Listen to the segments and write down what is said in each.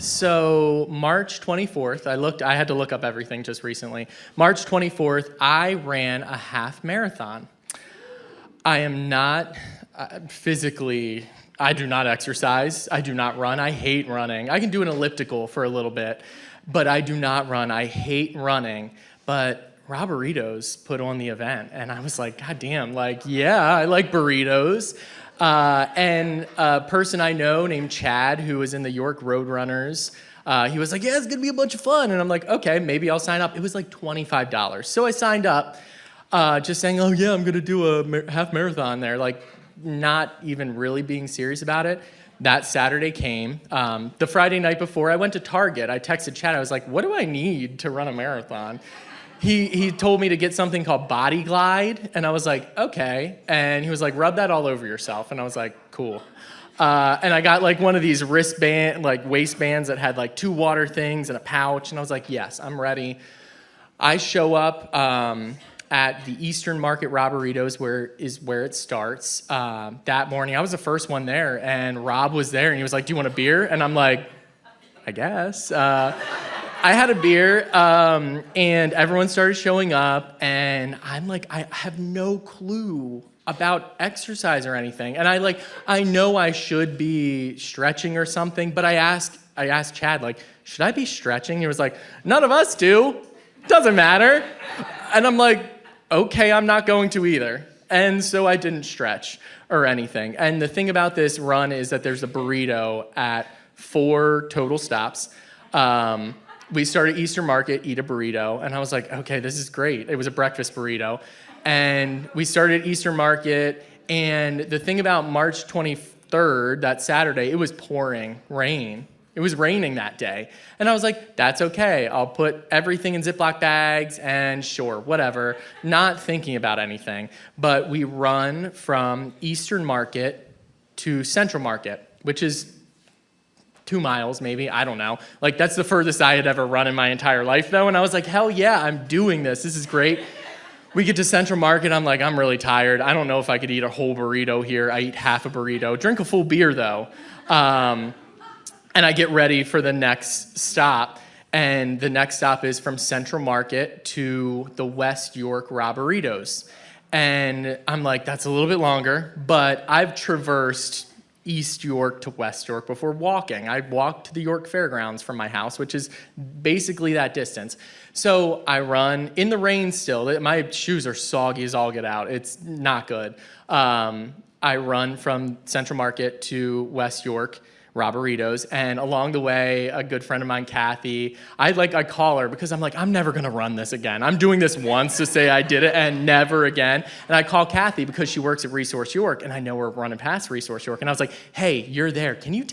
So March 24th, I had to look up everything just recently. March 24th, I ran a half marathon. I am not physically, I do not exercise. I do not run. I hate running. I can do an elliptical for a little bit, but I do not run. I hate running. But Roburritos put on the event, and I was like, God damn, like, yeah, I like burritos. And a person I know named Chad, who was in the York Roadrunners, he was like, yeah, it's gonna be a bunch of fun. And I'm like, okay, maybe I'll sign up. It was like $25. So I signed up, just saying, oh yeah, I'm gonna do a half marathon there. Like, not even really being serious about it. That Saturday came. The Friday night before, I went to Target. I texted Chad, I was like, what do I need to run a marathon? He told me to get something called Body Glide, and I was like, okay. And he was like, rub that all over yourself, and I was like, cool. And I got like one of these wristband, like waistbands that had like 2 water things and a pouch, and I was like, yes, I'm ready. I show up at the Eastern Market Roburritos, where it starts. That morning, I was the first one there, and Rob was there, and he was like, do you want a beer? And I'm like, I guess. I had a beer, and everyone started showing up, and I'm like, I have no clue about exercise or anything. And I know I should be stretching or something, but I asked Chad, like, should I be stretching? He was like, none of us do. Doesn't matter. And I'm like, okay, I'm not going to either. And so I didn't stretch or anything. And the thing about this run is that there's a burrito at 4 total stops. We started Eastern Market, eat a burrito, and I was like, okay, this is great. It was a breakfast burrito. And we started Eastern Market, and the thing about March 23rd, that Saturday, it was pouring rain. It was raining that day. And I was like, that's okay. I'll put everything in Ziploc bags and sure, whatever, not thinking about anything. But we run from Eastern Market to Central Market, which is 2 miles maybe, I don't know. Like, that's the furthest I had ever run in my entire life though. And I was like, hell yeah, I'm doing this. This is great. We get to Central Market, I'm like, I'm really tired. I don't know if I could eat a whole burrito here. I eat half a burrito. Drink a full beer though. And I get ready for the next stop. And the next stop is from Central Market to the West York Roburritos. And I'm like, that's a little bit longer, but I've traversed East York to West York before walking. I walked to the York Fairgrounds from my house, which is basically that distance. So I run in the rain still. My shoes are soggy as all get out. It's not good. I run from Central Market to West York Roburritos, and along the way, a good friend of mine, Kathy, I call her because I'm like, I'm never gonna run this again. I'm doing this once to say I did it and never again. And I call Kathy because she works at Resource York, and I know we're running past Resource York. And I was like, hey, you're there. Can you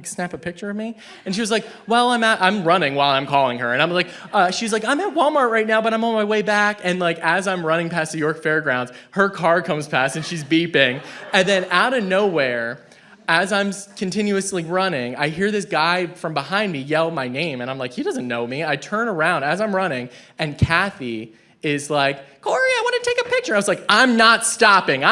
snap a picture of me? And she was like, well, I'm running while I'm calling her. And I'm like, she's like, I'm at Walmart right now, but I'm on my way back. And like, as I'm running past the York Fairgrounds, her car comes past and she's beeping. And then out of nowhere, as I'm continuously running, I hear this guy from behind me yell my name, and I'm like, he doesn't know me. I turn around as I'm running, and Kathy is like, Corey, I want to take a picture. I was like, I'm not stopping.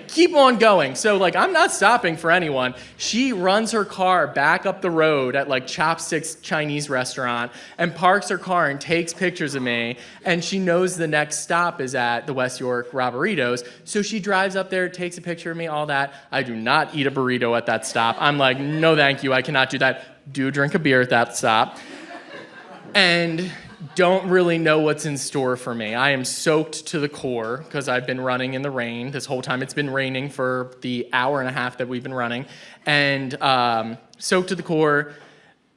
Keep on going. So like, I'm not stopping for anyone. She runs her car back up the road at like Chopsticks Chinese restaurant and parks her car and takes pictures of me. And she knows the next stop is at the West York Roburritos. So she drives up there, takes a picture of me, all that. I do not eat a burrito at that stop. I'm like, no, thank you. I cannot do that. Do drink a beer at that stop. And don't really know what's in store for me. I am soaked to the core because I've been running in the rain. This whole time it's been raining for the hour and a half that we've been running. And soaked to the core.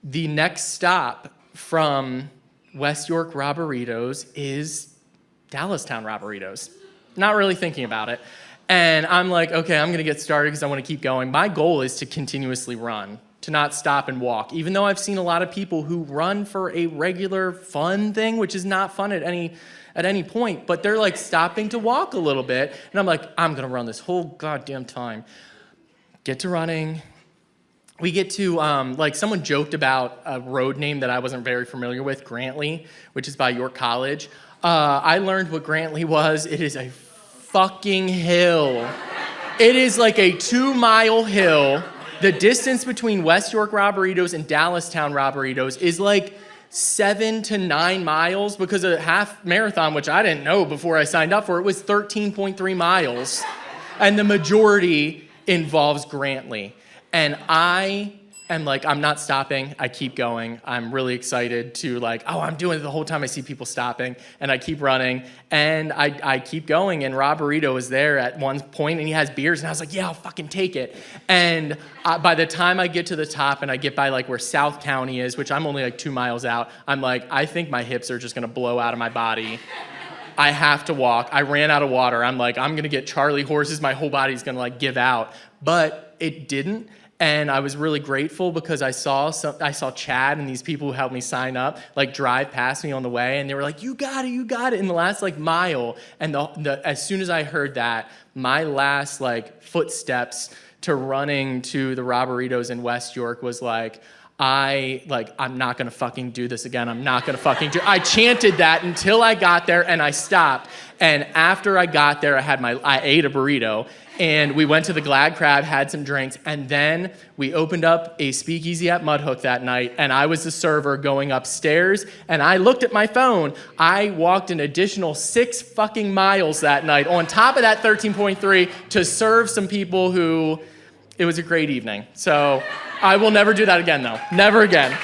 The next stop from West York Roburritos is Dallastown Roburritos. Not really thinking about it. And I'm like, okay, I'm gonna get started because I wanna keep going. My goal is to continuously run, to not stop and walk, even though I've seen a lot of people who run for a regular fun thing, which is not fun at any point, but they're like stopping to walk a little bit. And I'm like, I'm gonna run this whole goddamn time. Get to running. We get to, like someone joked about a road name that I wasn't very familiar with, Grantley, which is by York College. I learned what Grantley was. It is a fucking hill. It is like a 2-mile hill. The distance between West York Roburritos and Dallastown Roburritos is like 7 to 9 miles because a half marathon, which I didn't know before I signed up for it, was 13.3 miles. And the majority involves Grantley. And I am like, I'm not stopping. I keep going. I'm really excited to I'm doing it the whole time I see people stopping. And I keep running. And I keep going. And Roburrito was there at one point, and he has beers. And I was like, yeah, I'll fucking take it. And by the time I get to the top and I get by where South County is, which I'm only 2 miles out, I'm like, I think my hips are just going to blow out of my body. I have to walk. I ran out of water. I'm like, I'm going to get Charlie horses. My whole body's going to give out. But it didn't. And I was really grateful because I saw Chad and these people who helped me sign up drive past me on the way, and they were like, you got it in the last mile. And as soon as I heard that, my last footsteps to running to the Roburritos in West York was I'm not gonna fucking do this again. I'm not gonna fucking do it. I chanted that until I got there and I stopped. And after I got there, I ate a burrito and we went to the Glad Crab, had some drinks, and then we opened up a speakeasy at Mudhook that night, and I was the server going upstairs, and I looked at my phone. I walked an additional 6 fucking miles that night on top of that 13.3 to serve some people who, it was a great evening. So I will never do that again, though. Never again.